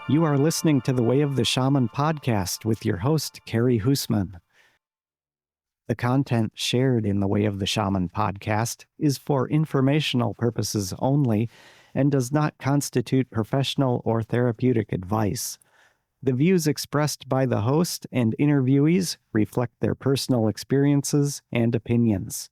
You are listening to the Way of the Shaman podcast with your host, Carrie Hoosman. The content shared in the Way of the Shaman podcast is for informational purposes only and does not constitute professional or therapeutic advice. The views expressed by the host and interviewees reflect their personal experiences and opinions.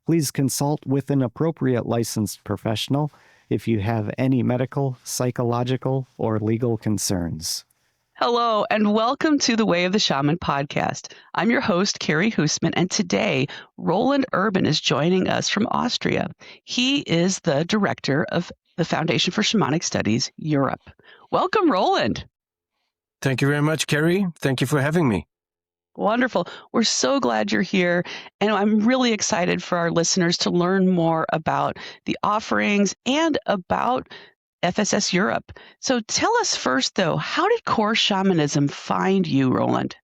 Please consult with an appropriate licensed professional if you have any medical, psychological, or legal concerns. Hello, and welcome to the Way of the Shaman podcast. I'm your host, Carrie Hoosman, and today, Roland Urban is joining us from Austria. He is the director of the Foundation for Shamanic Studies Europe. Welcome, Roland. Thank you very much, Carrie. Thank you for having me. Wonderful. We're so glad you're here. And I'm really excited for our listeners to learn more about the offerings and about FSS Europe. So tell us first, though, how did core shamanism find you, Roland?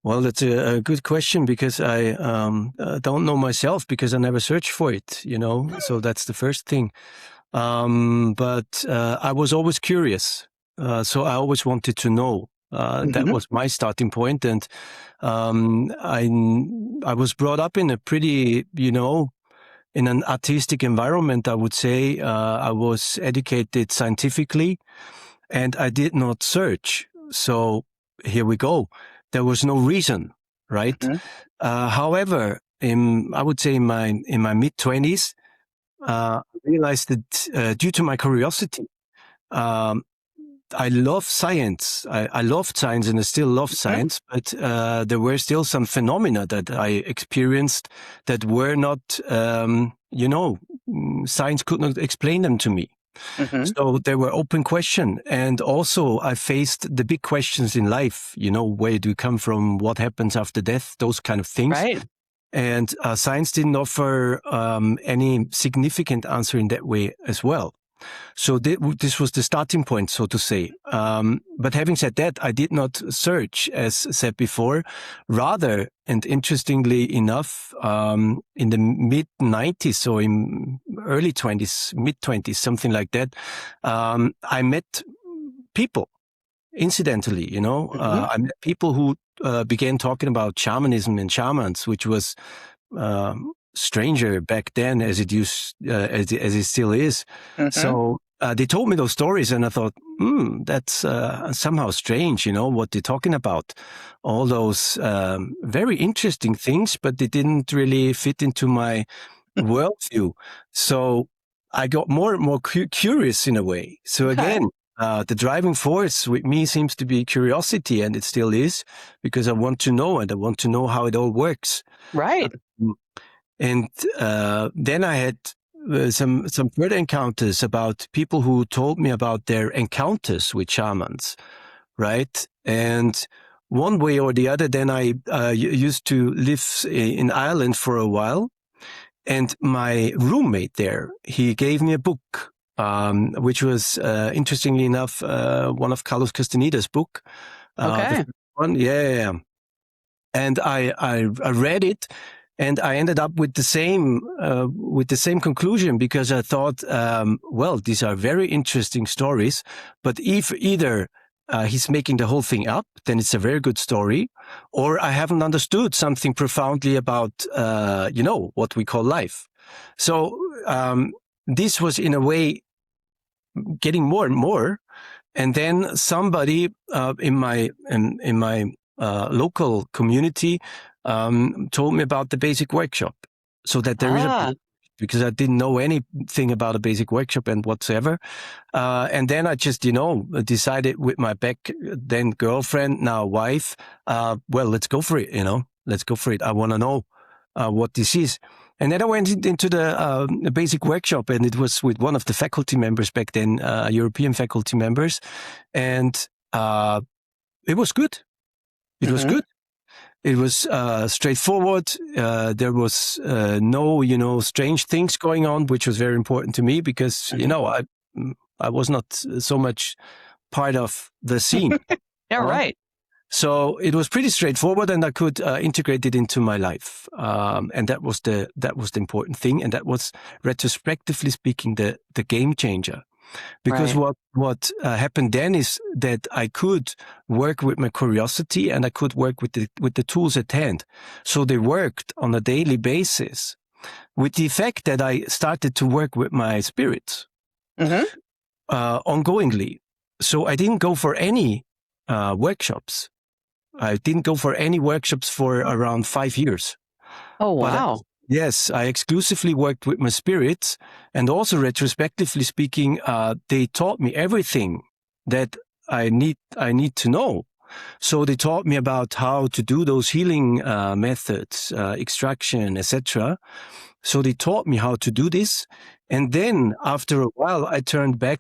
Well, that's a good question because I don't know myself because I never searched for it, so that's the first thing. But I was always curious. So I always wanted to know. That was my starting point. And I was brought up in a pretty, in an artistic environment, I would say. I was educated scientifically and I did not search. So here we go. There was no reason, right? However, I would say in my mid-20s, I realized that due to my curiosity, I love science. I loved science and I still love science, but there were still some phenomena that I experienced that were not, science could not explain them to me. So there were open questions. And also I faced the big questions in life, where do you come from? What happens after death? Those kind of things. Right. And science didn't offer any significant answer in that way as well. So this was the starting point, so to say. But having said that, I did not search, as said before. Rather, and interestingly enough, in the mid-90s or in early 20s, mid-20s, something like that, I met people, incidentally, I met people who began talking about shamanism and shamans, which was stranger back then as it still is. So they told me those stories and I thought, that's somehow strange, what they're talking about. All those very interesting things, but they didn't really fit into my worldview. So I got more and more curious in a way. So again, the driving force with me seems to be curiosity, and it still is, because I want to know, and I want to know how it all works. Right. And then I had some further encounters about people who told me about their encounters with shamans, right? And one way or the other, then I used to live in Ireland for a while. And my roommate there, he gave me a book, which was, interestingly enough, one of Carlos Castaneda's book. Okay. One, yeah. And I read it. And I ended up with the same conclusion, because I thought, well, these are very interesting stories, but if either he's making the whole thing up, then it's a very good story, or I haven't understood something profoundly about, what we call life. So this was in a way getting more and more. And then somebody in my local community told me about the basic workshop, so that there is because I didn't know anything about a basic workshop and whatsoever. And then I just, decided with my back then girlfriend, now wife, well, let's go for it, let's go for it. I want to know what this is. And then I went into the basic workshop, and it was with one of the faculty members back then, European faculty members. And it was good. It was good. It was straightforward. There was no, strange things going on, which was very important to me because, I was not so much part of the scene. Yeah, right. So it was pretty straightforward, and I could integrate it into my life. And that was the important thing, and that was, retrospectively speaking, the game changer. Because Right. what happened then is that I could work with my curiosity and I could work with the tools at hand. So they worked on a daily basis, with the effect that I started to work with my spirits ongoingly. So I didn't go for any workshops. I didn't go for any workshops for around 5 years. Oh, But wow. yes, I exclusively worked with my spirits, and also retrospectively speaking, they taught me everything that I need to know. So they taught me about how to do those healing methods, extraction, etc. So they taught me how to do this, and then after a while, I turned back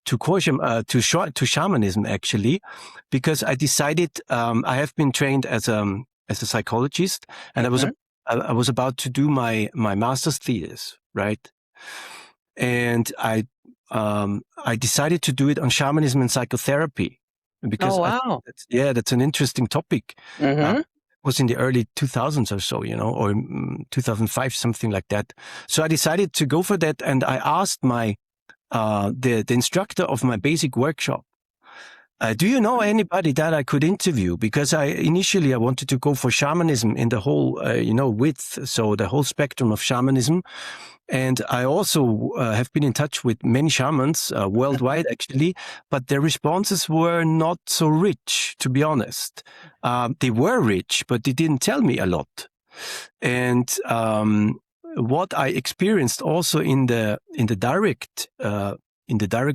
to shamanism actually, because I decided I have been trained as a psychologist, and I was about to do my master's thesis, right? And I decided to do it on shamanism and psychotherapy because Oh, wow. that's an interesting topic. Mm-hmm. It was in the early 2000s or so, or 2005, something like that. So I decided to go for that, and I asked my the instructor of my basic workshop, do you know anybody that I could interview? Because initially I wanted to go for shamanism in the whole, width, so the whole spectrum of shamanism. And I also have been in touch with many shamans worldwide, actually, but their responses were not so rich, to be honest. They were rich, but they didn't tell me a lot. And what I experienced also in the direct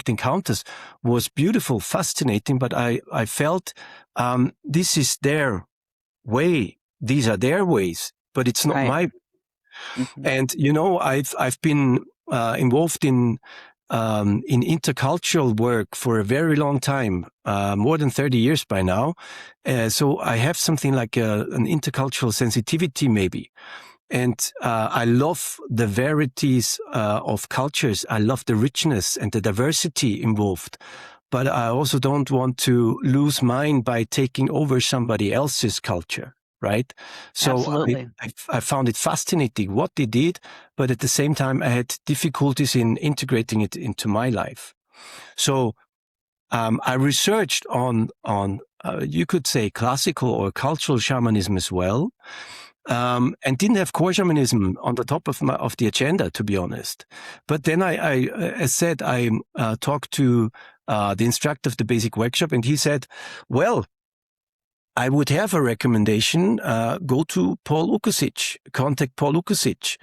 encounters was beautiful, fascinating, but I felt this is their way. These are their ways, but it's not Right. my. Mm-hmm. And I've been involved in intercultural work for a very long time, more than 30 years by now. So I have something like an intercultural sensitivity, maybe. And I love the varieties of cultures. I love the richness and the diversity involved. But I also don't want to lose mine by taking over somebody else's culture, right? So Absolutely. I found it fascinating what they did, but at the same time, I had difficulties in integrating it into my life. So I researched on you could say classical or cultural shamanism as well. And didn't have core shamanism on the top of the agenda, to be honest. But then as said, I talked to the instructor of the basic workshop, and he said, "Well, I would have a recommendation. Go to Paul Ukosic. Contact Paul Ukosic."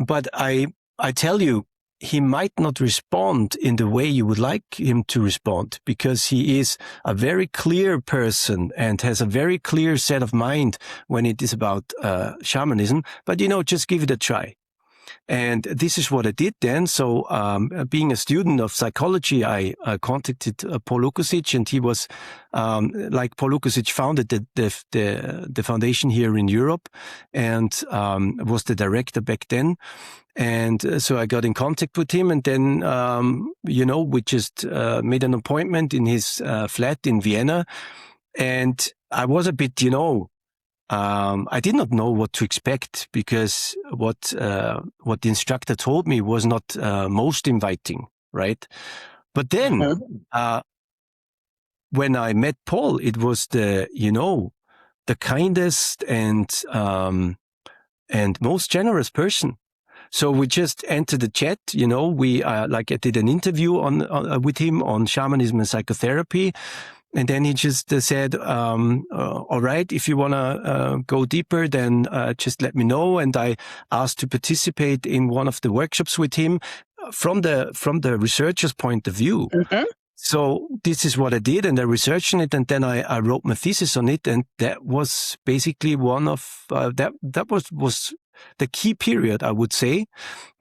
But I tell you, he might not respond in the way you would like him to respond, because he is a very clear person and has a very clear set of mind when it is about shamanism. But, just give it a try. And this is what I did then. So, being a student of psychology, I contacted Paul Ukosic, and he was, like Paul Ukosic founded the foundation here in Europe, and was the director back then. And so I got in contact with him, and then, we just made an appointment in his flat in Vienna. And I was a bit, I did not know what to expect, because what the instructor told me was not most inviting, right? But then, when I met Paul, it was the kindest and most generous person. So we just entered the chat. I did an interview with him on shamanism and psychotherapy. And then he just said, all right, if you want to go deeper, then just let me know. And I asked to participate in one of the workshops with him from the researcher's point of view. So this is what I did, and I researched on it, and then I wrote my thesis on it. And that was basically one of that was the key period, I would say,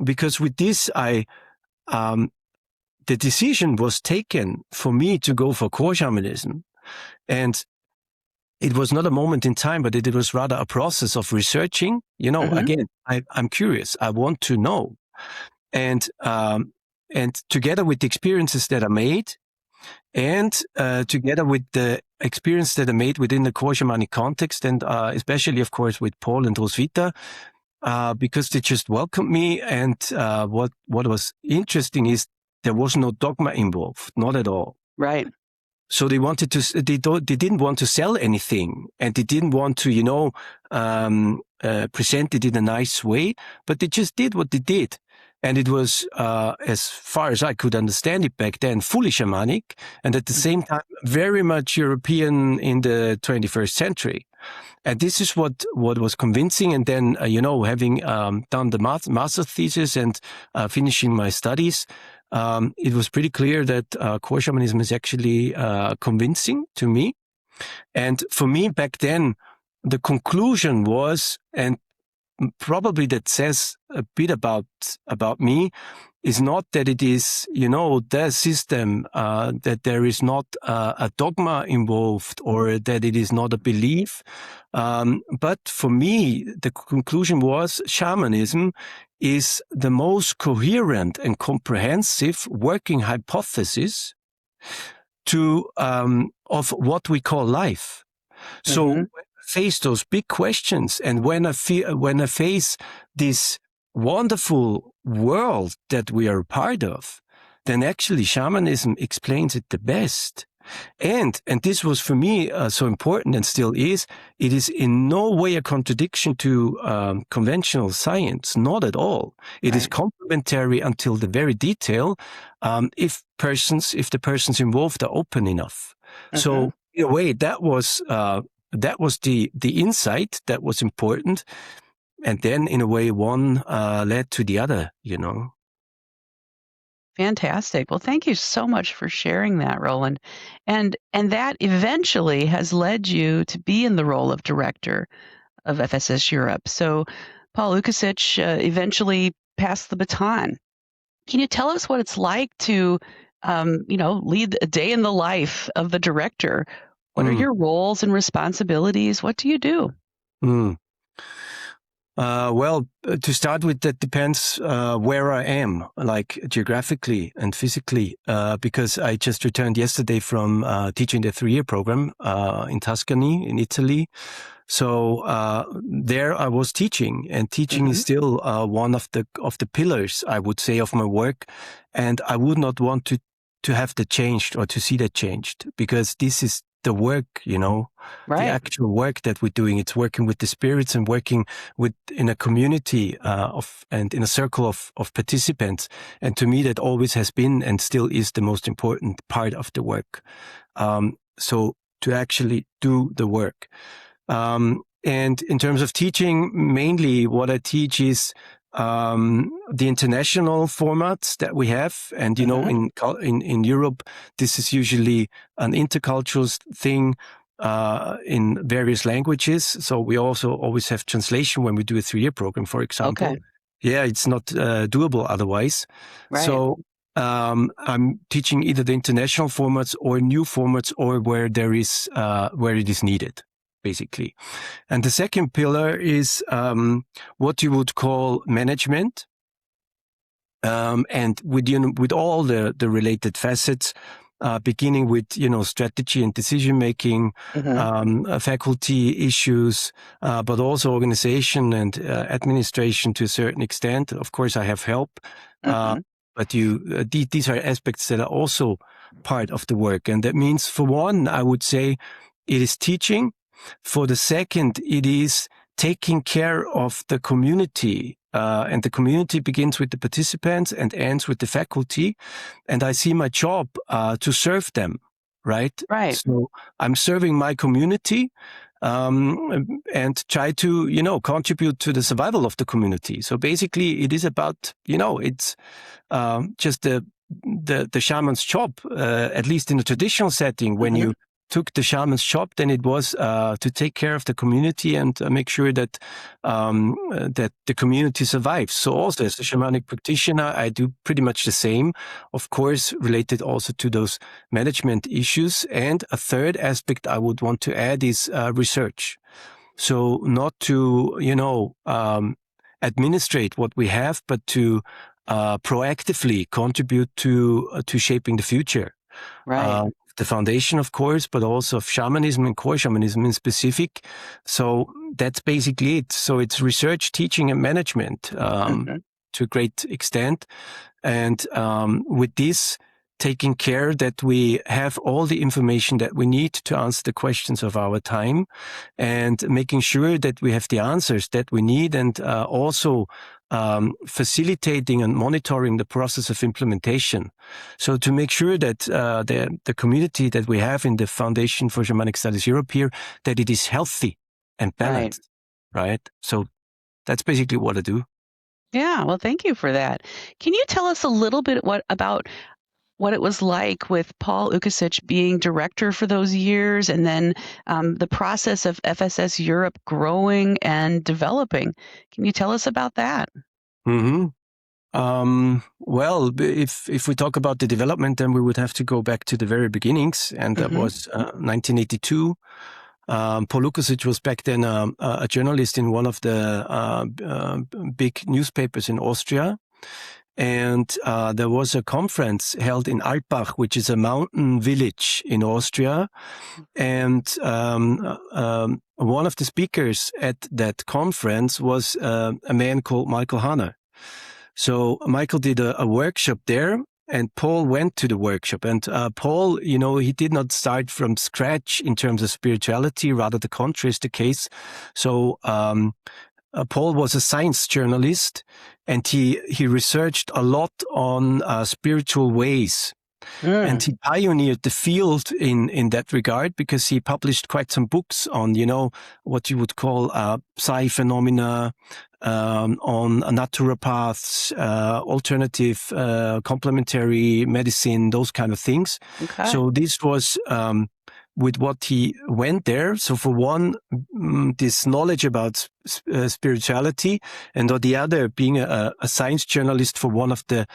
because with this, the decision was taken for me to go for core shamanism. And it was not a moment in time, but it was rather a process of researching. Again, I'm curious. I want to know. And together with the experiences that I made, and together with the experience that I made within the core shamanic context, and especially, of course, with Paul and Roswitha, because they just welcomed me. And what was interesting is there was no dogma involved, not at all. Right. So they wanted to, they didn't want to sell anything, and they didn't want to, present it in a nice way, but they just did what they did. And it was, as far as I could understand it back then, fully shamanic, and at the same time, very much European in the 21st century. And this is what was convincing. And then, having done the master thesis and finishing my studies, it was pretty clear that core shamanism is actually convincing to me. And for me back then, the conclusion was, and probably that says a bit about me, is not that it is, the system, that there is not a dogma involved, or that it is not a belief. But for me, the conclusion was shamanism is the most coherent and comprehensive working hypothesis of what we call life. So when I face those big questions, and when I face this wonderful world that we are a part of, then actually shamanism explains it the best. And this was for me so important, and still is, it is in no way a contradiction to conventional science, not at all. It is complementary until the very detail, if the persons involved are open enough. So in a way, that was the insight that was important. And then in a way, one led to the other, Fantastic. Well, thank you so much for sharing that, Roland. And that eventually has led you to be in the role of director of FSS Europe. So Paul Lukasic eventually passed the baton. Can you tell us what it's like to, lead a day in the life of the director? What are your roles and responsibilities? What do you do? Well, to start with, that depends where I am, like geographically and physically, because I just returned yesterday from teaching the 3-year program in Tuscany, in Italy. So there I was teaching, and teaching is still one of the pillars, I would say, of my work. And I would not want to have that changed, or to see that changed, because this is the work, the actual work that we're doing. It's working with the spirits and working in a community and in a circle of participants. And to me, that always has been and still is the most important part of the work. So to actually do the work. And in terms of teaching, mainly what I teach is the international formats that we have. And, in Europe, this is usually an intercultural thing in various languages. So we also always have translation when we do a 3-year program, for example. Okay. Yeah, it's not doable otherwise. Right. So I'm teaching either the international formats or new formats, or where it is needed, basically. And the second pillar is what you would call management, and with all the related facets, beginning with strategy and decision making, faculty issues, but also organization and administration to a certain extent. Of course, I have help, but these are aspects that are also part of the work. And that means, for one, I would say it is teaching. For the second, it is taking care of the community. And the community begins with the participants and ends with the faculty. And I see my job to serve them, right? Right. So I'm serving my community and try to, contribute to the survival of the community. So basically, it is about, it's just the shaman's job, at least in a traditional setting. When you took the shaman's job, then it was to take care of the community and make sure that that the community survives. So also as a shamanic practitioner, I do pretty much the same, of course, related also to those management issues. And a third aspect I would want to add is research. So not to, administrate what we have, but to proactively contribute to shaping the future. Right. the foundation, of course, but also of shamanism and core shamanism in specific. So that's basically it. So it's research, teaching, and management to a great extent. And with this, taking care that we have all the information that we need to answer the questions of our time, and making sure that we have the answers that we need, and also facilitating and monitoring the process of implementation. So to make sure that the community that we have in the Foundation for Shamanic Studies Europe here, that it is healthy and balanced, right? So that's basically what I do. Yeah, well, thank you for that. Can you tell us a little bit about what it was like with Paul Ukasic being director for those years, and then the process of FSS Europe growing and developing? Can you tell us about that? Mm-hmm. Well, if we talk about the development, then we would have to go back to the very beginnings, and that was 1982. Paul Ukasic was back then a journalist in one of the big newspapers in Austria. And there was a conference held in Alpbach, which is a mountain village in Austria. And one of the speakers at that conference was a man called Michael Hanner. So Michael did a workshop there, and Paul went to the workshop. And Paul, he did not start from scratch in terms of spirituality, rather the contrary is the case. So Paul was a science journalist, and he researched a lot on spiritual ways. And he pioneered the field in that regard, because he published quite some books on, what you would call psi phenomena, on naturopaths, alternative complementary medicine, those kind of things. Okay. So this was with what he went there. So for one, this knowledge about spirituality, and on the other, being a science journalist for one of the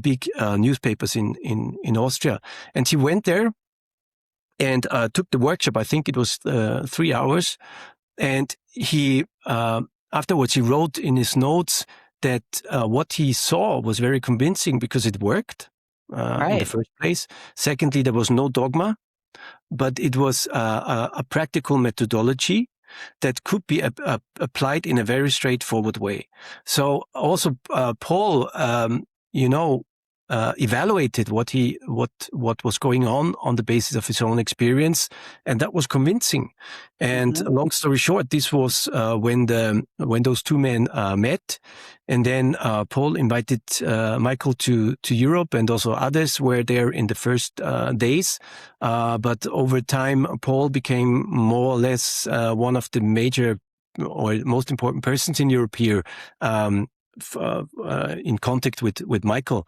big newspapers in Austria. And he went there and took the workshop. I think it was 3 hours. And he afterwards he wrote in his notes that what he saw was very convincing, because it worked in the first place. Secondly, there was no dogma, but it was a practical methodology that could be applied in a very straightforward way. So also Paul, evaluated what was going on the basis of his own experience, and that was convincing. And long story short, this was when those two men met, and then Paul invited Michael to Europe, and also others were there in the first days. But over time, Paul became more or less one of the major or most important persons in Europe here, in contact with Michael.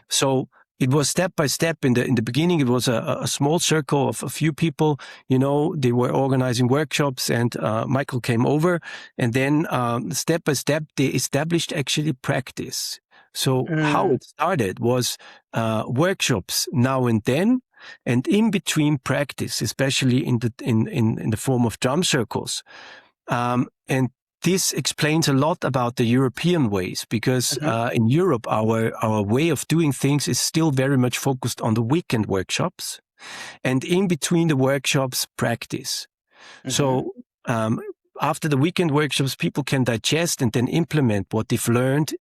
So it was step by step. In the beginning, it was a small circle of a few people. They were organizing workshops, and Michael came over, and then step by step they established actually practice. So how it started was workshops now and then, and in between practice, especially in the form of drum circles, and this explains a lot about the European ways, because in Europe, our way of doing things is still very much focused on the weekend workshops, and in between the workshops, practice. So after the weekend workshops, people can digest and then implement what they've learned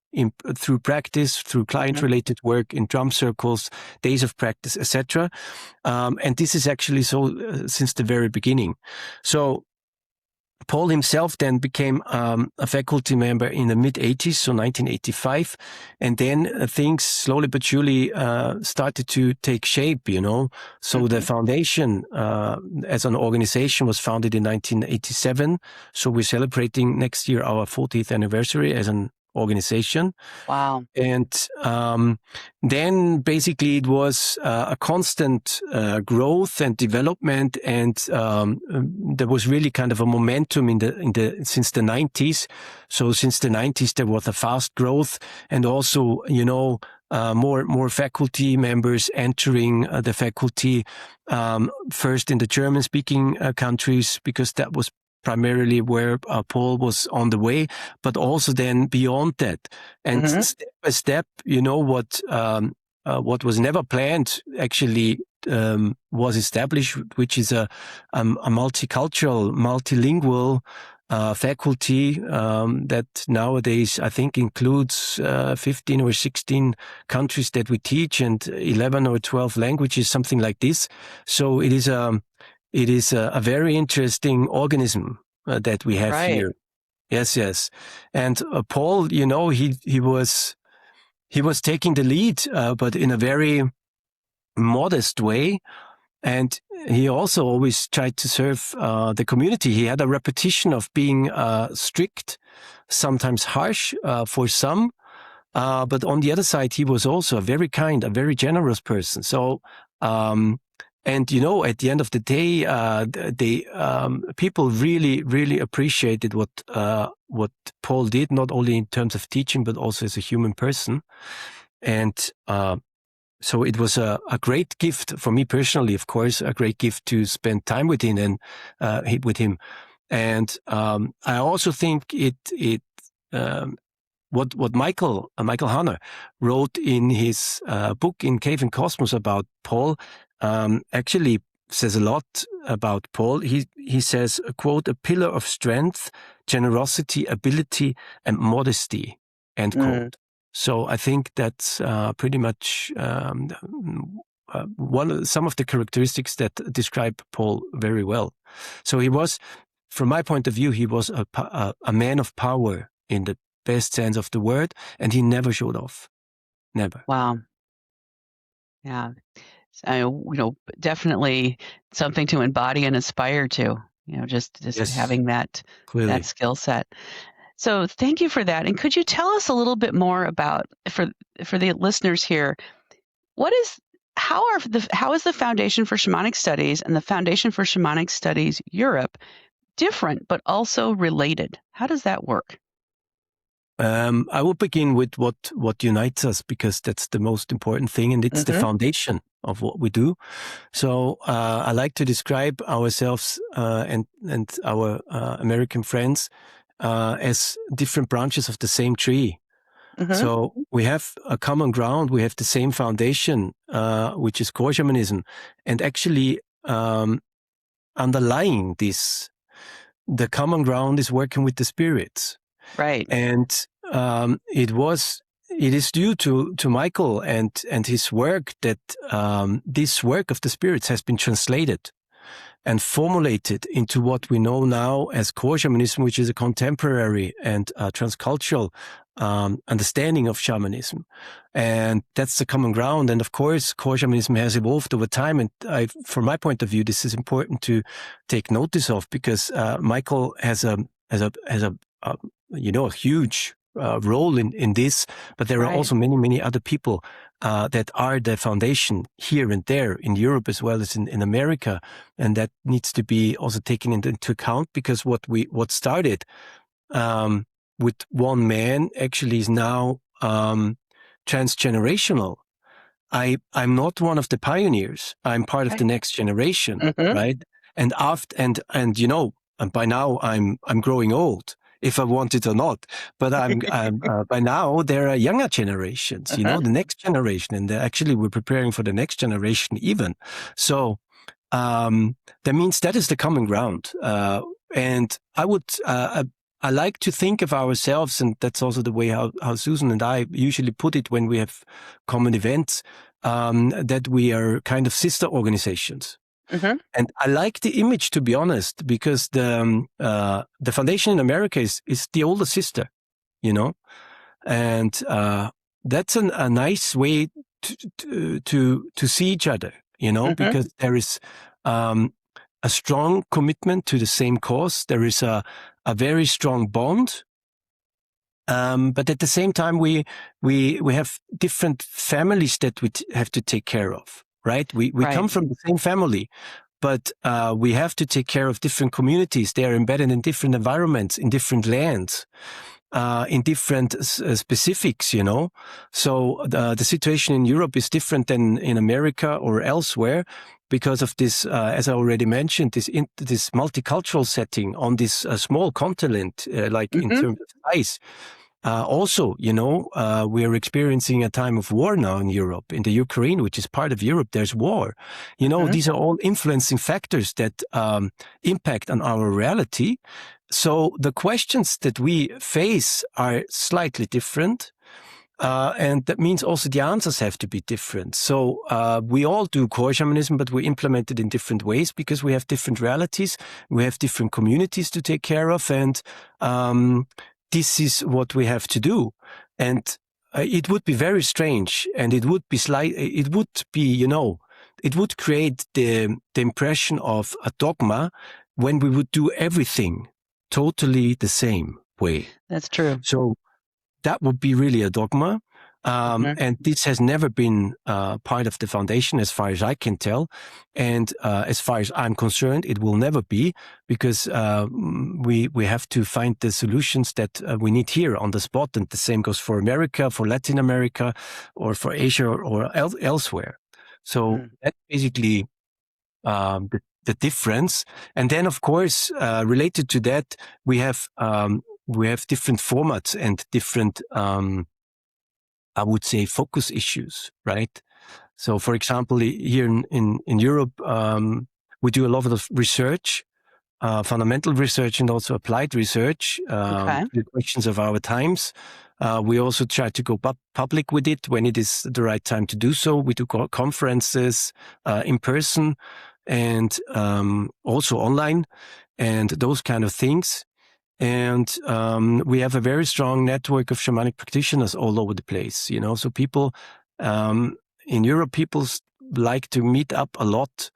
through practice, through client-related work in drum circles, days of practice, etc. And this is actually so since the very beginning. So Paul himself then became a faculty member in the mid-80s, so 1985, and then things slowly but surely started to take shape, So the foundation as an organization was founded in 1987, so we're celebrating next year our 40th anniversary as an organization. Wow. And then basically it was a constant growth and development, and there was really kind of a momentum since the 90s. So since the 90s there was a fast growth, and also more faculty members entering the faculty, first in the German-speaking countries, because that was primarily where Paul was on the way, but also then beyond that. And step by step, what was never planned actually was established, which is a multicultural, multilingual faculty that nowadays I think includes 15 or 16 countries that we teach and 11 or 12 languages, something like this. So it is a very interesting organism that we have here. Yes. And Paul, he was taking the lead, but in a very modest way. And he also always tried to serve the community. He had a repetition of being strict, sometimes harsh for some. But on the other side, he was also a very kind, a very generous person. So, and at the end of the day, people really, really appreciated what Paul did, not only in terms of teaching, but also as a human person. And so it was a great gift for me personally, of course, a great gift to spend time with him And I also think what Michael Hanner wrote in his book In Cave and Cosmos about Paul actually says a lot about Paul. He says, quote, a pillar of strength, generosity, ability, and modesty, end quote. So I think that's pretty much some of the characteristics that describe Paul very well. So he was, from my point of view, he was a man of power in the best sense of the word, and he never showed off. Never. Wow. Yeah. So, definitely something to embody and aspire to, just Yes, having that clearly. skill set. So thank you for that. And could you tell us a little bit more about, for the listeners here, how is the Foundation for Shamanic Studies and the Foundation for Shamanic Studies Europe different but also related? How does that work? I will begin with what unites us, because that's the most important thing, and it's the foundation of what we do. So I like to describe ourselves and our American friends as different branches of the same tree. So we have a common ground, we have the same foundation, which is core shamanism, and actually underlying this, the common ground is working with the spirits. Right. And it is due to Michael and his work that this work of the spirits has been translated and formulated into what we know now as core shamanism, which is a contemporary and transcultural understanding of shamanism. And that's the common ground. And of course, core shamanism has evolved over time. And from my point of view, this is important to take notice of, because Michael has a huge role in this, but there are also many other people that are the foundation here and there in Europe as well as in America, and that needs to be also taken into account, because what started with one man actually is now transgenerational. I'm not one of the pioneers. I'm part of the next generation, right? And by now I'm growing old, if I want it or not. But I'm by now there are younger generations, the next generation, and actually we're preparing for the next generation even. So that means that is the common ground. And I like to think of ourselves, and that's also the way how Susan and I usually put it when we have common events, that we are kind of sister organizations. And I like the image, to be honest, because the foundation in America is the older sister, and that's a nice way to see each other, because there is a strong commitment to the same cause. There is a very strong bond. But at the same time, we have different families that we have to take care of, right? We come from the same family, but we have to take care of different communities. They are embedded in different environments, in different lands, in different specifics, So the situation in Europe is different than in America or elsewhere, because of this, as I already mentioned, this multicultural setting on this small continent, in terms of size. Also, we are experiencing a time of war now in Europe, in the Ukraine, which is part of Europe. There's war. These are all influencing factors that impact on our reality. So the questions that we face are slightly different. And that means also the answers have to be different. So we all do core shamanism, but we implement it in different ways because we have different realities. We have different communities to take care of. And this is what we have to do. And it would be very strange, and it would create the impression of a dogma when we would do everything totally the same way. That's true. So that would be really a dogma. And this has never been part of the foundation as far as I can tell. And as far as I'm concerned, it will never be, because we have to find the solutions that we need here on the spot. And the same goes for America, for Latin America, or for Asia, or elsewhere. So that's basically the difference. And then, of course, related to that, we have different formats and different, I would say, focus issues, right? So, for example, here in Europe, we do a lot of research, fundamental research, and also applied research, the questions of our times. We also try to go public with it when it is the right time to do so. We do conferences in person and also online and those kind of things. And we have a very strong network of shamanic practitioners all over the place, So people in Europe, people like to meet up a lot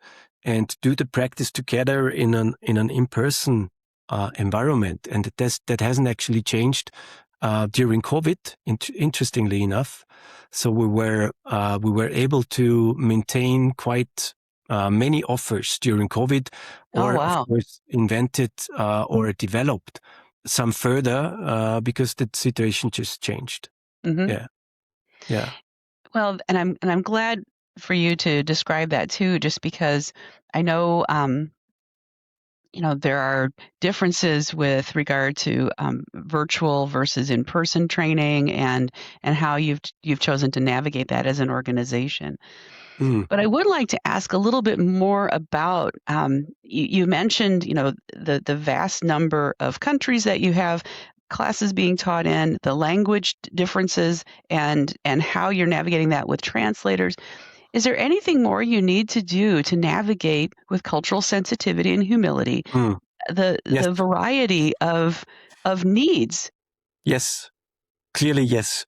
and do the practice together in an in-person environment, and that hasn't actually changed during COVID. Interestingly enough, so we were able to maintain quite many offers during COVID, or of course invented or developed some further because the situation just changed. Yeah. Well, and I'm glad for you to describe that too, just because I know there are differences with regard to virtual versus in-person training, and how you've chosen to navigate that as an organization. But I would like to ask a little bit more about, you mentioned, the vast number of countries that you have classes being taught in, the language differences, and how you're navigating that with translators. Is there anything more you need to do to navigate with cultural sensitivity and humility, the variety of needs? Yes, clearly yes.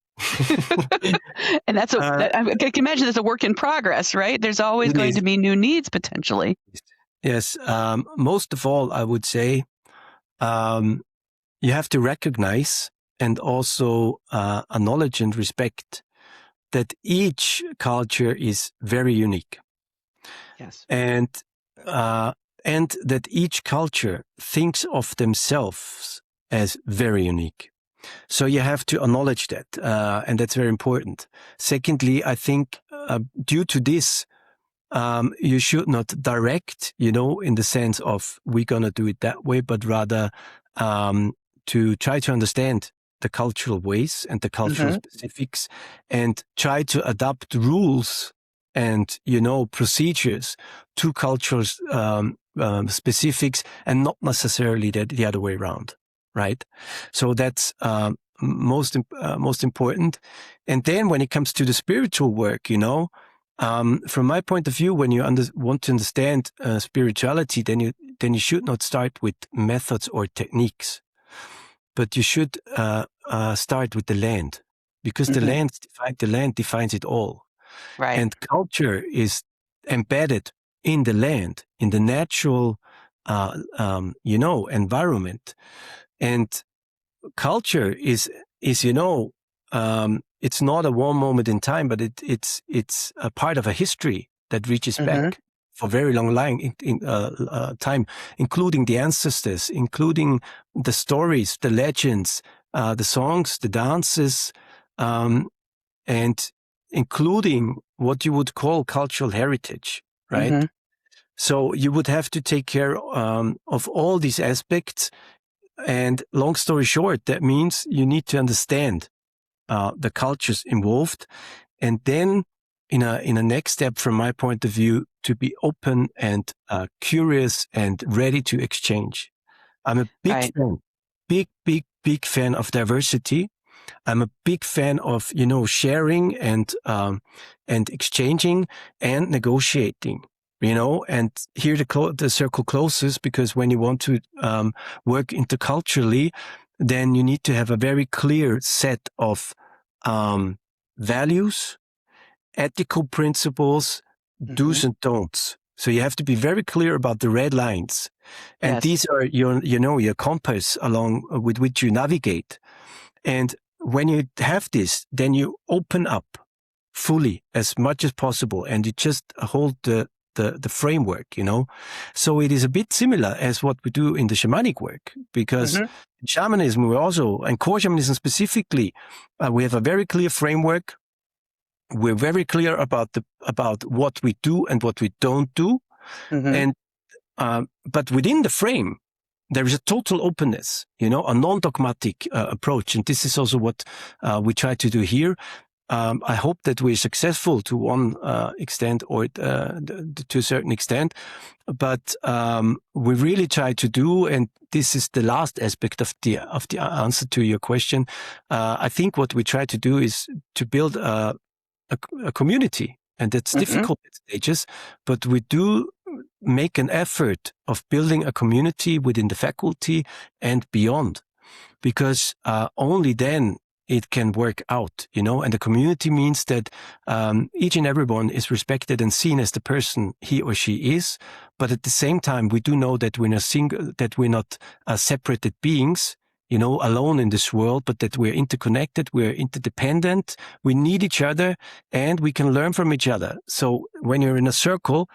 And that's I can imagine that's a work in progress, right? There's always going to be new needs potentially. Yes. Most of all, I would say you have to recognize and also acknowledge and respect that each culture is very unique. Yes. And that each culture thinks of themselves as very unique. So you have to acknowledge that, and that's very important. Secondly, I think due to this, you should not direct, in the sense of we're going to do it that way, but rather to try to understand the cultural ways and the cultural specifics, and try to adapt rules and, procedures to cultural specifics, and not necessarily the other way around. Right. So that's most important. And then when it comes to the spiritual work, from my point of view, when you want to understand spirituality, then you should not start with methods or techniques, but you should start with the land, because the land defines it all. Right. And culture is embedded in the land, in the natural, environment. And culture is it's not a one moment in time, but it's a part of a history that reaches back for a very long time, including the ancestors, including the stories, the legends, the songs, the dances, and including what you would call cultural heritage, right? So you would have to take care of all these aspects And long story short, that means you need to understand the cultures involved, and then in a next step, from my point of view, to be open and curious and ready to exchange. I'm a big fan, big fan of diversity. I'm a big fan of, sharing and exchanging and negotiating, and here the circle closes, because when you want to work interculturally, then you need to have a very clear set of values, ethical principles, do's and don'ts. So you have to be very clear about the red lines. And Yes. these are your compass along with which you navigate. And when you have this, then you open up fully as much as possible, and you just hold the framework, So it is a bit similar as what we do in the shamanic work, because in shamanism, we also, and core shamanism specifically, we have a very clear framework. We're very clear about what we do and what we don't do. And but within the frame, there is a total openness, a non-dogmatic approach. And this is also what we try to do here. I hope that we're successful to one extent, or to a certain extent. But we really try to do, and this is the last aspect of the answer to your question. I think what we try to do is to build a community, and that's difficult at stages, but we do make an effort of building a community within the faculty and beyond, because only then it can work out, and the community means that each and everyone is respected and seen as the person he or she is. But at the same time, we do know that we're not separated beings, alone in this world, but that we're interconnected, we're interdependent, we need each other, and we can learn from each other. So when you're in a circle,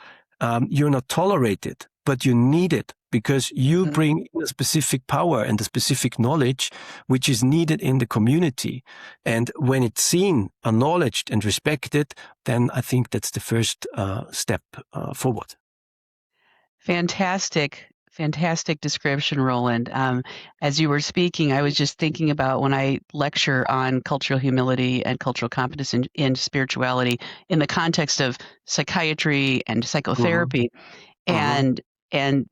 you're not tolerated, but you need it, because you bring a specific power and a specific knowledge which is needed in the community. And when it's seen, acknowledged, and respected, then I think that's the first step forward. Fantastic description, Roland. As you were speaking, I was just thinking about when I lecture on cultural humility and cultural competence in spirituality in the context of psychiatry and psychotherapy. And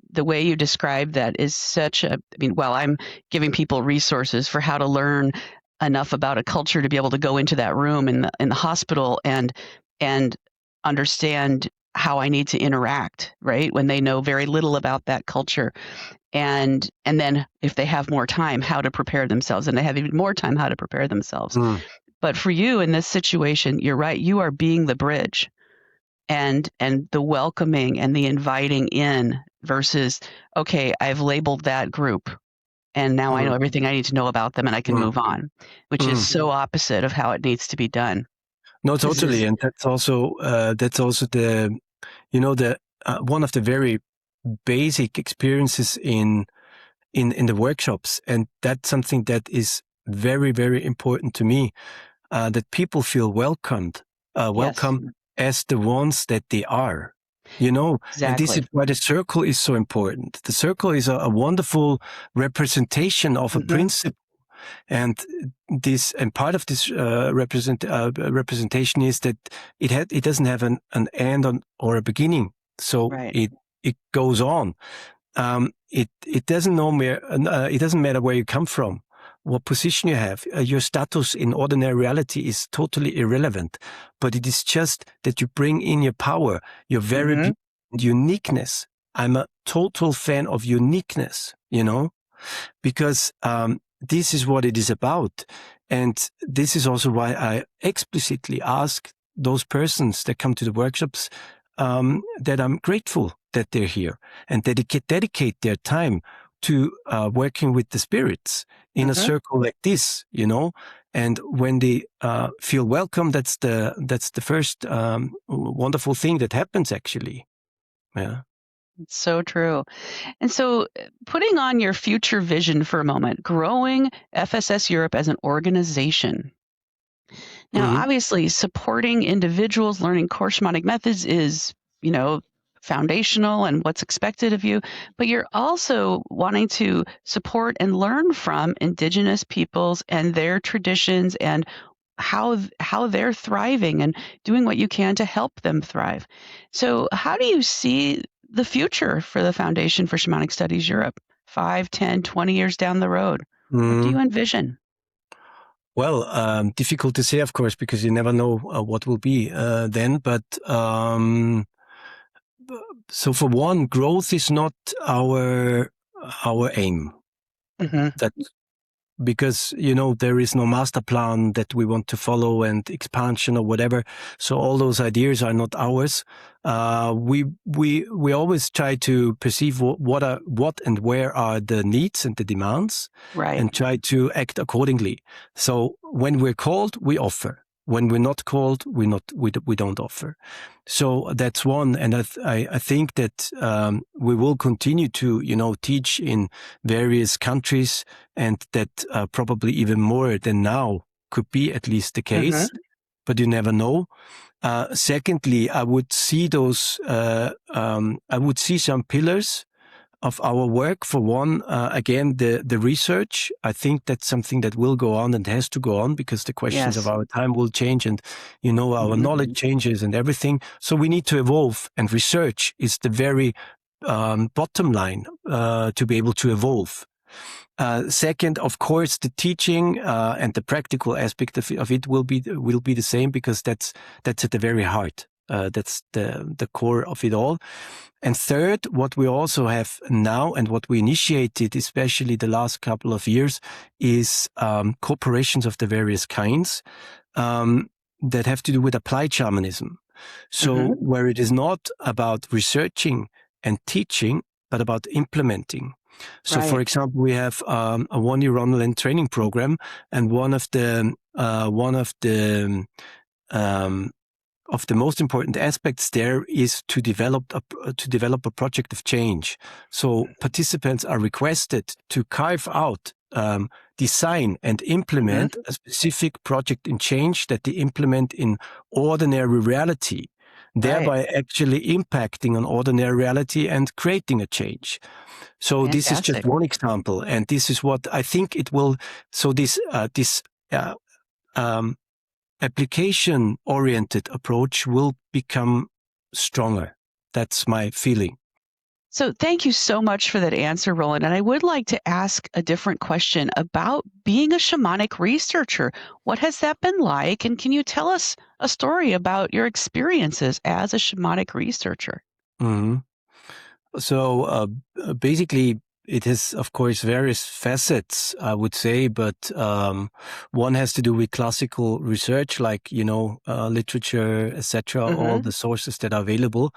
the way you describe that is such I'm giving people resources for how to learn enough about a culture to be able to go into that room in the hospital and understand how I need to interact, right? When they know very little about that culture. And then if they have more time, how to prepare themselves, and they have even more time, how to prepare themselves. But for you in this situation, you're right. You are being the bridge and the welcoming and the inviting in versus, okay, I've labeled that group and now I know everything I need to know about them and I can move on, which is so opposite of how it needs to be done. No, totally. And that's also the, one of the very basic experiences in the workshops. And that's something that is very, very important to me, that people feel welcomed as the ones that they are, Exactly. And this is why the circle is so important. The circle is a wonderful representation of a principle. And part of this representation is that it doesn't have an end or a beginning, so it goes on. It doesn't it doesn't matter where you come from, what position you have. Your status in ordinary reality is totally irrelevant, but it is just that you bring in your power, your very uniqueness. I'm a total fan of uniqueness, because this is what it is about. And this is also why I explicitly ask those persons that come to the workshops that I'm grateful that they're here and that they dedicate their time to working with the spirits in a circle like this, And when they feel welcome, that's the first wonderful thing that happens, actually. Yeah. It's so true. And so putting on your future vision for a moment, growing FSS Europe as an organization. Now, obviously, supporting individuals learning core shamanic methods is, foundational and what's expected of you, but you're also wanting to support and learn from indigenous peoples and their traditions and how they're thriving and doing what you can to help them thrive. So, how do you see the future for the Foundation for Shamanic Studies Europe 5, 10, 20 years down the road? What do you envision? Well, difficult to say, of course, because you never know what will be then. But so, for one, growth is not our aim. That because there is no master plan that we want to follow and expansion or whatever. So all those ideas are not ours. We always try to perceive what and where are the needs and the demands, Right. and try to act accordingly. So when we're called, we offer. When we're not called, we don't offer. So that's one, and I think that we will continue to teach in various countries, and that probably even more than now could be at least the case, but you never know. Secondly, I would see some pillars of our work. For one, again, the research. I think that's something that will go on and has to go on, because the questions of our time will change, and our knowledge changes and everything. So we need to evolve, and research is the very bottom line to be able to evolve. Second, of course, the teaching and the practical aspect of it will be the same, because that's at the very heart. That's the core of it all. And third, what we also have now, and what we initiated, especially the last couple of years, is cooperations of the various kinds that have to do with applied shamanism. So where it is not about researching and teaching, but about implementing. So, for example, we have a 1-year online training program, and one of the most important aspects there is to develop a project of change. So participants are requested to carve out, design and implement a specific project in change that they implement in ordinary reality, thereby actually impacting on ordinary reality and creating a change. So this is just one example, and this is what I think it will. So this application-oriented approach will become stronger. That's my feeling. So thank you so much for that answer, Roland. And I would like to ask a different question about being a shamanic researcher. What has that been like? And can you tell us a story about your experiences as a shamanic researcher? So basically, it has, of course, various facets, I would say, but one has to do with classical research, like, literature, etc., all the sources that are available.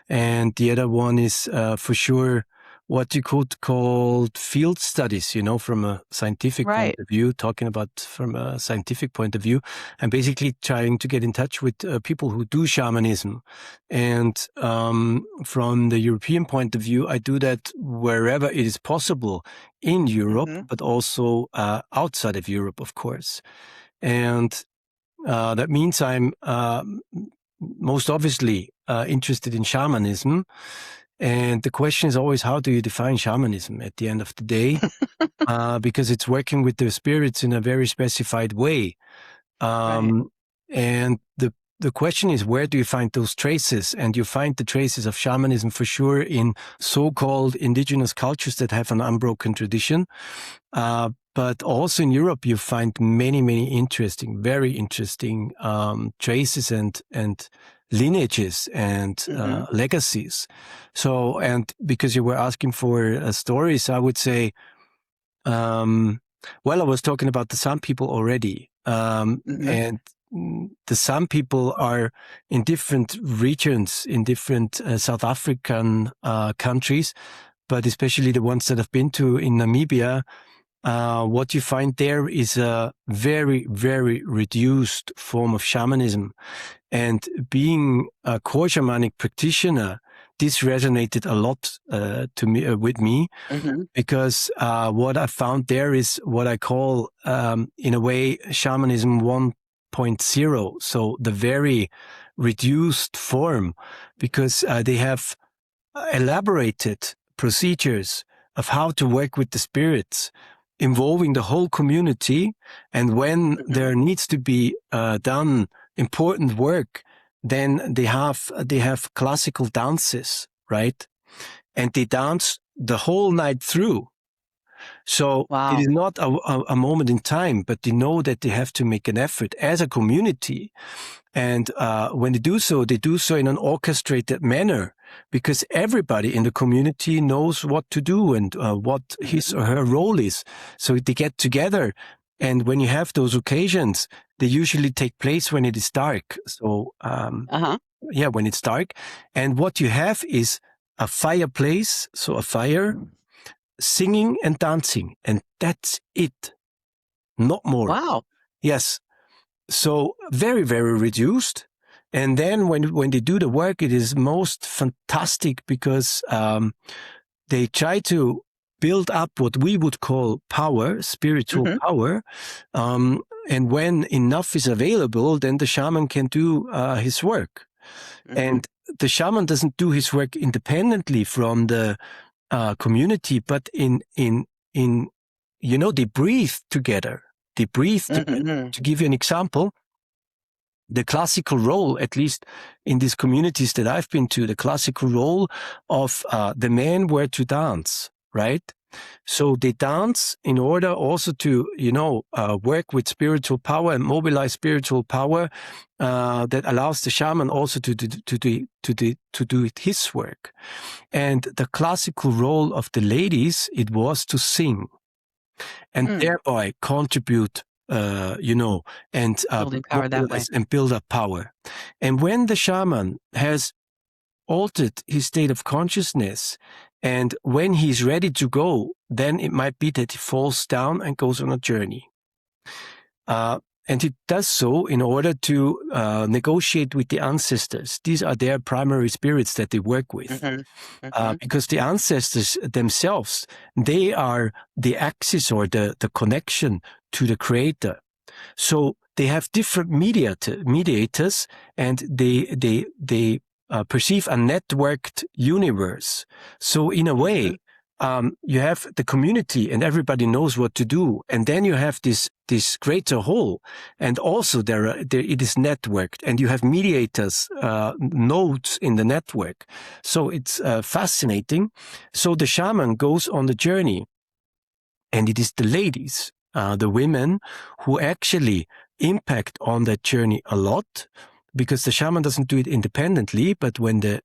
And the other one is for sure what you could call field studies, from a scientific point of view, talking about from a scientific point of view, and basically trying to get in touch with people who do shamanism. And from the European point of view, I do that wherever it is possible in Europe, but also outside of Europe, of course. And that means I'm most obviously interested in shamanism. And the question is always, how do you define shamanism at the end of the day? Because it's working with the spirits in a very specified way. And the question is, where do you find those traces? And you find the traces of shamanism for sure in so-called indigenous cultures that have an unbroken tradition. But also in Europe, you find many, many very interesting traces and lineages and legacies. So, and because you were asking for stories, I would say, well, I was talking about the San people already. And the San people are in different regions, in different South African countries, but especially the ones that I've been to in Namibia. What you find there is a very, very reduced form of shamanism. And being a core shamanic practitioner, this resonated a lot with me, because what I found there is what I call, in a way, shamanism 1.0. So the very reduced form, because they have elaborated procedures of how to work with the spirits, involving the whole community. And when there needs to be done important work, then they have classical dances, right? And they dance the whole night through. So it is not a moment in time, but they know that they have to make an effort as a community. And when they do so in an orchestrated manner, because everybody in the community knows what to do and what his or her role is. So they get together. And when you have those occasions, they usually take place when it is dark. So, when it's dark. And what you have is a fireplace, so a fire, singing and dancing. And that's it. Not more. Wow. Yes. So very, very reduced. And then when they do the work, it is most fantastic because they try to build up what we would call power, spiritual power. And when enough is available, then the shaman can do his work. And the shaman doesn't do his work independently from the community, but in they breathe together. They breathe together. To give you an example, the classical role, at least in these communities that I've been to, the classical role of the men were to dance, right? So they dance in order also to, work with spiritual power and mobilize spiritual power that allows the shaman also to do his work. And the classical role of the ladies, it was to sing and thereby contribute, and building power that way. And build up power. And when the shaman has altered his state of consciousness, and when he's ready to go, then it might be that he falls down and goes on a journey. And he does so in order to negotiate with the ancestors. These are their primary spirits that they work with. Because the ancestors themselves, they are the axis or the connection to the creator. So they have different mediators, and they perceive a networked universe. So in a way, you have the community and everybody knows what to do. And then you have this greater whole. And also it is networked, and you have mediators, nodes in the network. So it's fascinating. So the shaman goes on the journey, and it is the ladies, the women, who actually impact on that journey a lot, because the shaman doesn't do it independently. But when the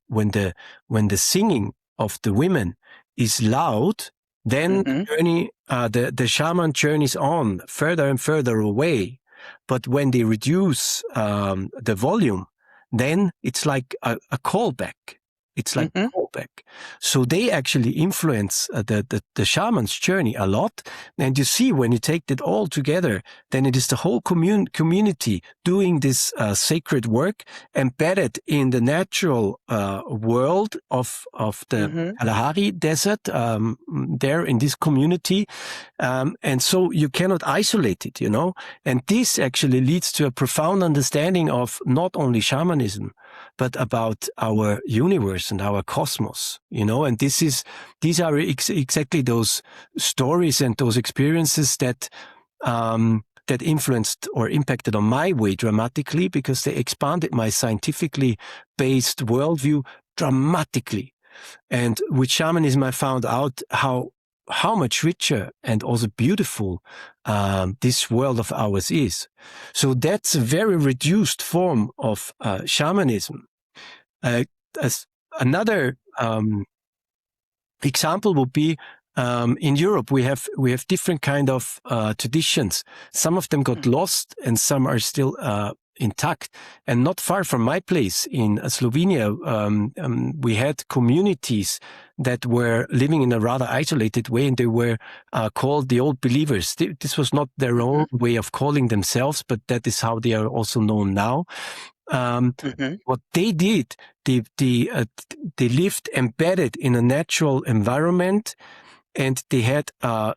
singing of the women is loud, then the shaman journeys on further and further away. But when they reduce the volume, then it's like a callback. It's like a callback. So they actually influence the shaman's journey a lot. And you see, when you take that all together, then it is the whole community doing this sacred work, embedded in the natural world of the Kalahari Desert, there in this community. And so you cannot isolate it, And this actually leads to a profound understanding of not only shamanism, but about our universe and our cosmos, and these are exactly those stories and those experiences that influenced or impacted on my way dramatically, because they expanded my scientifically based worldview dramatically. And with shamanism, I found out how much richer and also beautiful this world of ours is. So that's a very reduced form of shamanism. As another example would be in Europe, we have different kind of traditions. Some of them got lost, and some are still intact. And not far from my place in Slovenia, we had communities that were living in a rather isolated way, and they were called the Old Believers. This was not their own way of calling themselves, but that is how they are also known now. What they did, they lived embedded in a natural environment, and they had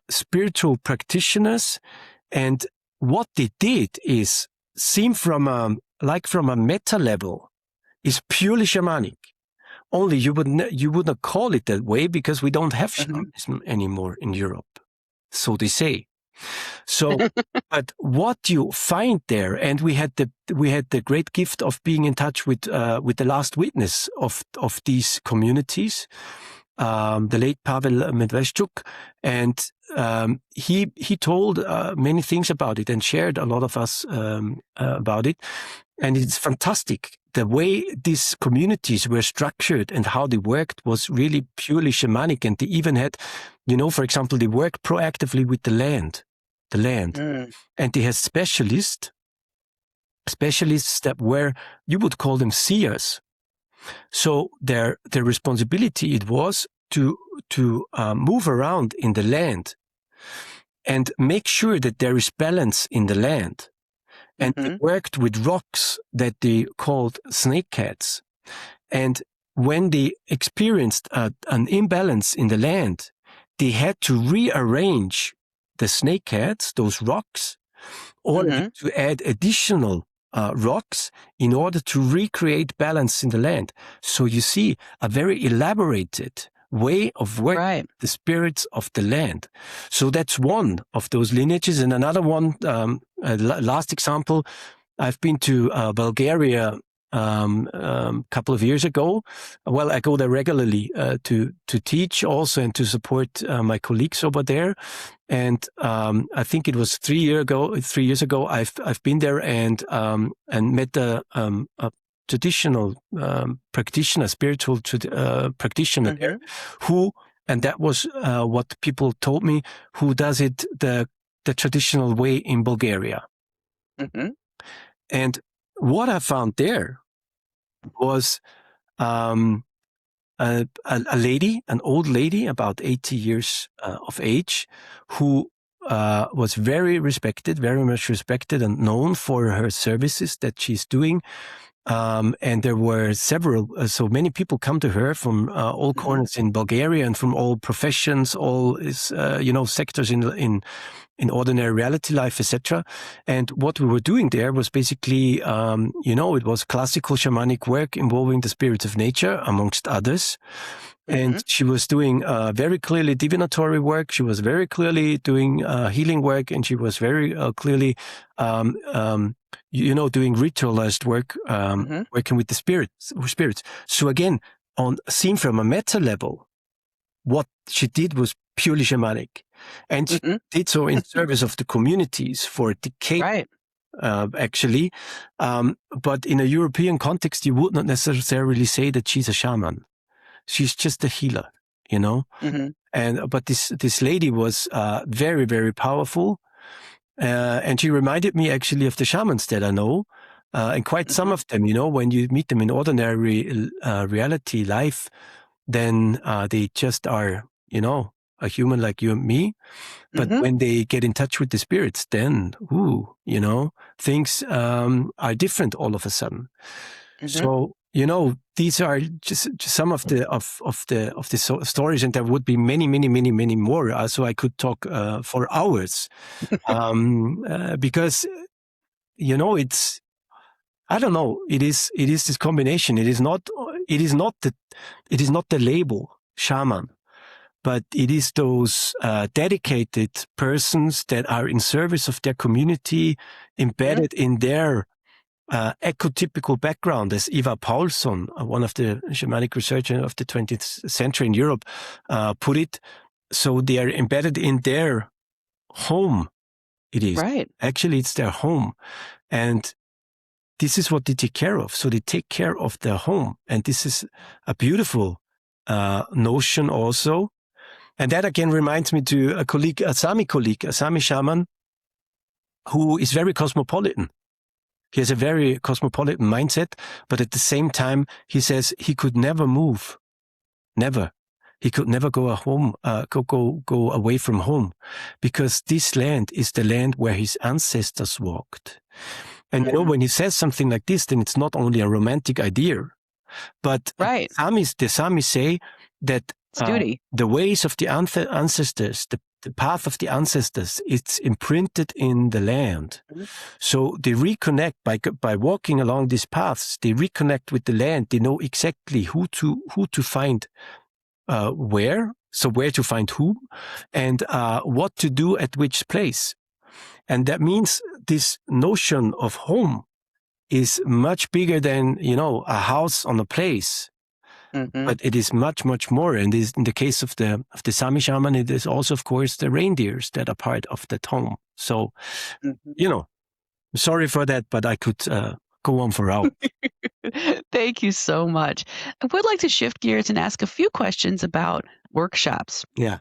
spiritual practitioners. And what they did is, seen from a meta level, is purely shamanic. Only you would not call it that way because we don't have Mhm. shamanism anymore in Europe, so they say. So, but what you find there, and we had the great gift of being in touch with the last witness of these communities, the late Pavel Medvedchuk, and he told many things about it and shared a lot of us about it, and it's fantastic. The way these communities were structured and how they worked was really purely shamanic, and they even had, for example, they worked proactively with the land. Mm. And they had specialists that were, you would call them seers. So their responsibility, it was to move around in the land and make sure that there is balance in the land. And they worked with rocks that they called snake cats. And when they experienced an imbalance in the land, they had to rearrange the snake cats, those rocks, or to add additional rocks in order to recreate balance in the land. So you see a very elaborated way of working Right. the spirits of the land. So that's one of those lineages. And another one, last example, I've been to Bulgaria couple of years ago. Well, I go there regularly to teach also and to support my colleagues over there. And I think it was 3 years ago. I've been there and met a traditional practitioner, spiritual practitioner there, who, and that was what people told me, who does it the traditional way in Bulgaria. And what I found there was a lady, an old lady, about 80 years of age, who was very much respected and known for her services that she's doing. And there were so many people come to her from all corners in Bulgaria and from all professions, all sectors in ordinary reality life, etc. And what we were doing there was basically, it was classical shamanic work involving the spirits of nature, amongst others. And she was doing very clearly divinatory work. She was very clearly doing healing work, and she was very clearly, doing ritualized work, working with the spirits. So again, seen from a meta level, what she did was purely shamanic. And she did so in service of the communities for decades, Right. actually. But in a European context, you would not necessarily say that she's a shaman. She's just a healer, But this lady was very, very powerful. And she reminded me actually of the shamans that I know. And quite some of them, when you meet them in ordinary reality life, then they just are, a human like you and me. But when they get in touch with the spirits, then, things are different all of a sudden. So, these are just some of the stories, and there would be many, many, many, many more. So I could talk for hours, because, it's, I don't know. It is this combination. It is not the label shaman, but it is those dedicated persons that are in service of their community, embedded in their ecotypical background, as Eva Paulsson, one of the shamanic researchers of the 20th century in Europe, put it. So they are embedded in their home. It is. Right. Actually, it's their home. And this is what they take care of. So they take care of their home. And this is a beautiful notion also. And that again reminds me to a Sami shaman, who is very cosmopolitan. He has a very cosmopolitan mindset, but at the same time, he says he could never move. Never. He could never go away from home, because this land is the land where his ancestors walked. And when he says something like this, then it's not only a romantic idea, but the Samis say that duty. The ways of the ancestors, the path of the ancestors, it's imprinted in the land. So they reconnect by walking along these paths. They reconnect with the land. They know exactly who to find, where to find whom, and what to do at which place. And that means this notion of home is much bigger than, a house on a place. But it is much, much more. And in the case of the Sami shaman, it is also, of course, the reindeers that are part of that home. So, sorry for that, but I could go on for hours. Thank you so much. I would like to shift gears and ask a few questions about workshops. Yeah.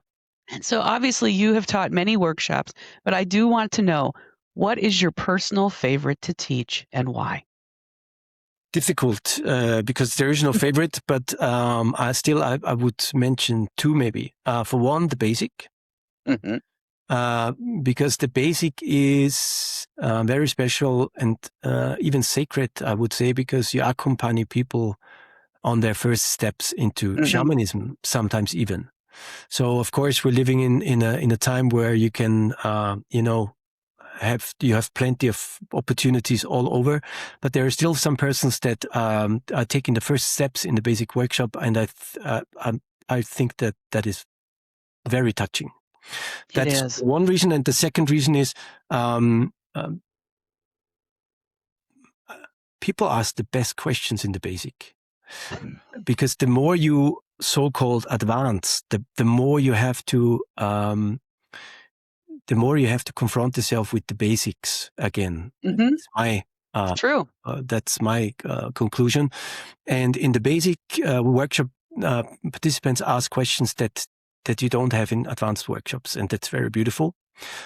And so obviously you have taught many workshops, but I do want to know, what is your personal favorite to teach and why? Difficult because there is no favorite, but I would mention two maybe. For one, the basic, because the basic is very special and even sacred, I would say, because you accompany people on their first steps into shamanism, sometimes even. So of course we're living in a time where you can you have plenty of opportunities all over, but there are still some persons that are taking the first steps in the basic workshop, and I think that is very touching. That's one reason, and the second reason is people ask the best questions in the basic, because the more you so-called advance, the more you have to. The more you have to confront yourself with the basics again. That's true. That's my conclusion. And in the basic workshop, participants ask questions that you don't have in advanced workshops, and that's very beautiful.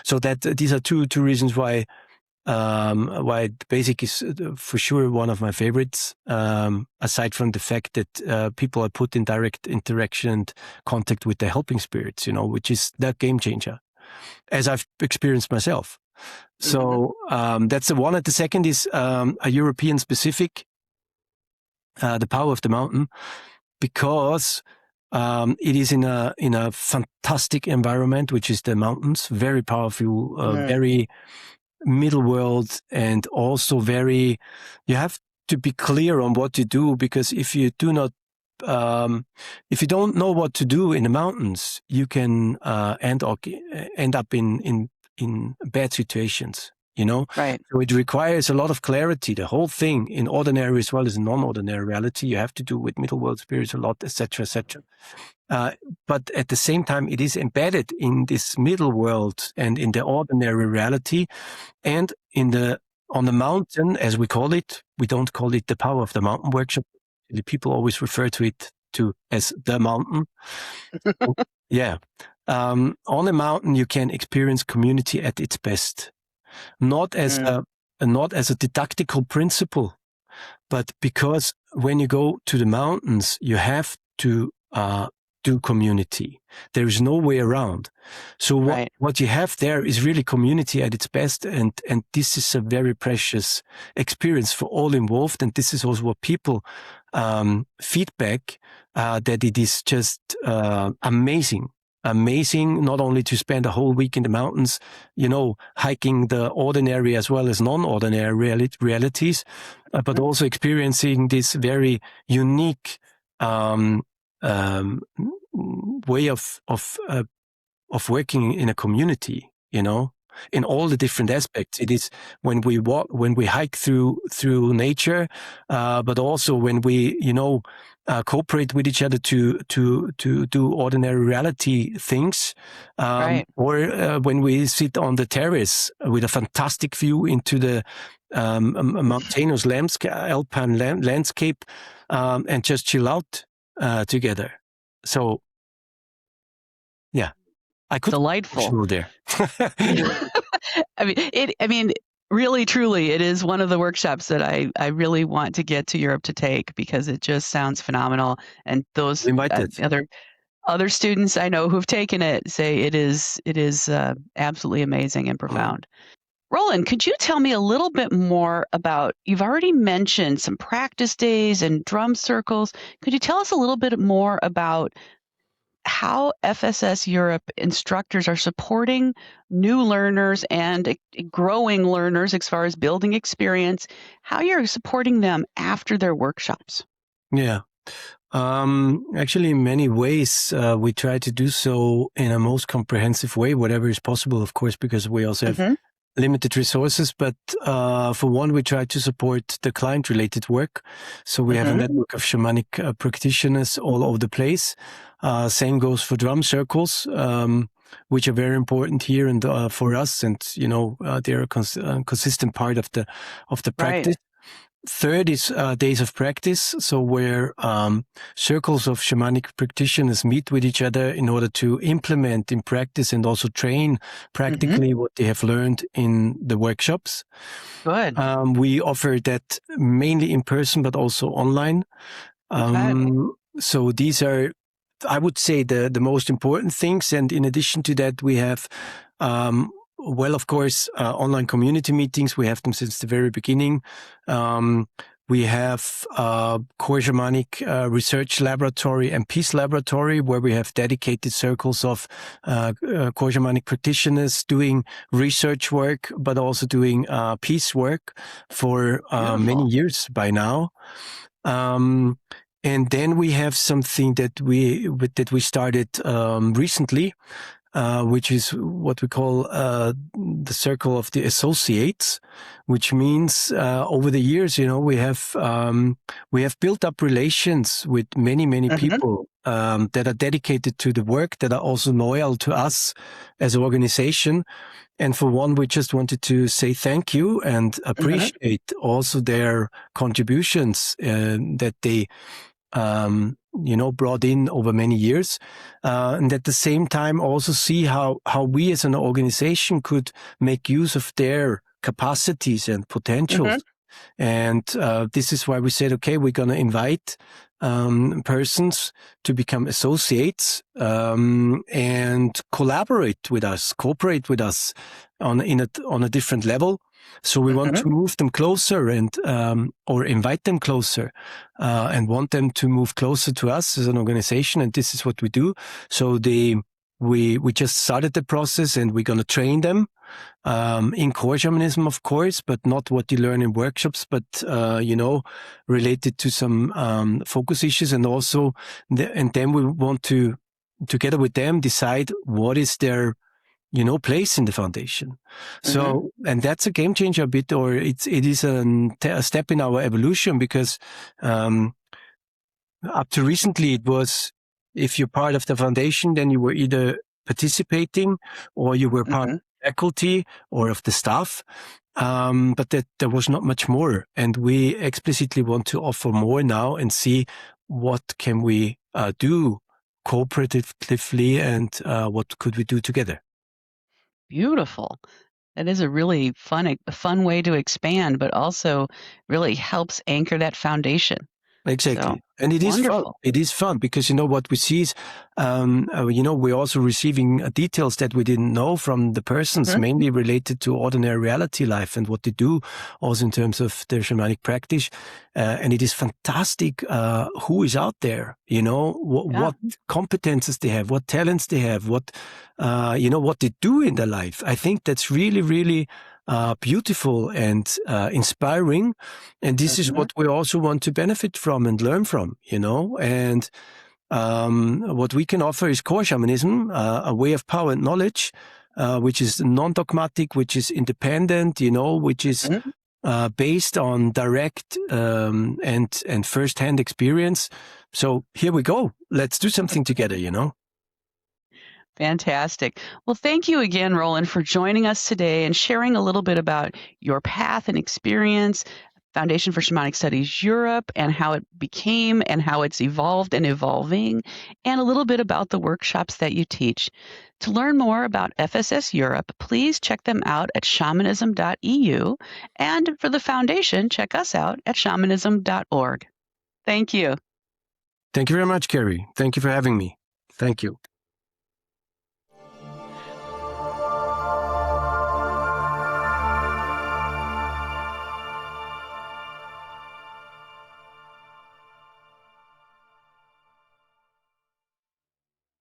So that these are two reasons why the basic is for sure one of my favorites. Aside from the fact that people are put in direct interaction and contact with the helping spirits, which is the game changer, as I've experienced myself. So that's the one. And the second is a European specific, the power of the mountain, because it is in a fantastic environment, which is the mountains, very powerful, very middle world, and also very, you have to be clear on what you do, because if you do not if you don't know what to do in the mountains, you can end up in bad situations, Right. So it requires a lot of clarity. The whole thing, in ordinary as well as in non-ordinary reality, you have to do with middle world spirits a lot, etc., etc. But at the same time, it is embedded in this middle world and in the ordinary reality, and on the mountain, as we call it. We don't call it the power of the mountain workshop. The people always refer to it as the mountain. Yeah. On a mountain, you can experience community at its best, not as a didactical principle, but because when you go to the mountains, you have to do community. There is no way around. So what you have there is really community at its best, and this is a very precious experience for all involved. And this is also what people feedback, that it is just amazing, not only to spend a whole week in the mountains, hiking the ordinary as well as non-ordinary realities, but also experiencing this very unique way of working in a community, in all the different aspects. It is when we hike through nature, but also when we, cooperate with each other to do ordinary reality things, or when we sit on the terrace with a fantastic view into the mountainous alpine landscape, and just chill out together. So, yeah, I could delightful there. I mean, really, truly, it is one of the workshops that I really want to get to Europe to take, because it just sounds phenomenal. And those other students I know who've taken it say it is absolutely amazing and profound. Roland, could you tell me a little bit more about, you've already mentioned some practice days and drum circles. Could you tell us a little bit more about how FSS Europe instructors are supporting new learners and growing learners as far as building experience, how you're supporting them after their workshops. Yeah. Actually, in many ways, we try to do so in a most comprehensive way, whatever is possible, of course, because we also have limited resources. But for one, we try to support the client-related work. So we have a network of shamanic practitioners all over the place. Same goes for drum circles, which are very important here and for us. And they're a consistent part of the practice. Right. Third is days of practice, so where circles of shamanic practitioners meet with each other in order to implement in practice and also train practically what they have learned in the workshops. Good. We offer that mainly in person, but also online. So these are, I would say, the most important things. And in addition to that, we have of course, online community meetings. We have them since the very beginning. We have Core Shamanic Research Laboratory and Peace Laboratory, where we have dedicated circles of Core Shamanic practitioners doing research work, but also doing peace work for many years by now. And then we have something that we started recently, which is what we call the circle of the associates, which means over the years, we have built up relations with many people that are dedicated to the work, that are also loyal to us as an organization. And for one, we just wanted to say thank you and appreciate also their contributions that they brought in over many years, and at the same time also see how we as an organization could make use of their capacities and potentials. And this is why we said, okay, we're going to invite persons to become associates and collaborate with us, cooperate with us on a different level. So we want to move them closer and or invite them closer and want them to move closer to us as an organization. And this is what we do. So we just started the process, and we're going to train them in core shamanism, of course, but not what you learn in workshops, but related to some focus issues, and also and then we want to, together with them, decide what is their place in the foundation. So, and that's a game changer a bit, or it is a step in our evolution, because up to recently it was, if you're part of the foundation, then you were either participating or you were part of the faculty or of the staff. But that there was not much more. And we explicitly want to offer more now and see what can we do cooperatively, and what could we do together. Beautiful. That is a really fun way to expand, but also really helps anchor that foundation. Exactly. So, And it is fun. wonderful. It is fun because, what we see is, we're also receiving details that we didn't know from the persons, mainly related to ordinary reality life and what they do, also in terms of their shamanic practice. And it is fantastic who is out there, what competences they have, what talents they have, what they do in their life. I think that's really, really beautiful and inspiring. And this is what we also want to benefit from and learn from, and what we can offer is core shamanism, a way of power and knowledge, which is non-dogmatic, which is independent, which is based on direct and first-hand experience. So here we go. Let's do something together, Fantastic. Well, thank you again, Roland, for joining us today and sharing a little bit about your path and experience, Foundation for Shamanic Studies Europe, and how it became and how it's evolved and evolving, and a little bit about the workshops that you teach. To learn more about FSS Europe, please check them out at shamanism.eu. And for the foundation, check us out at shamanism.org. Thank you. Thank you very much, Carrie. Thank you for having me. Thank you.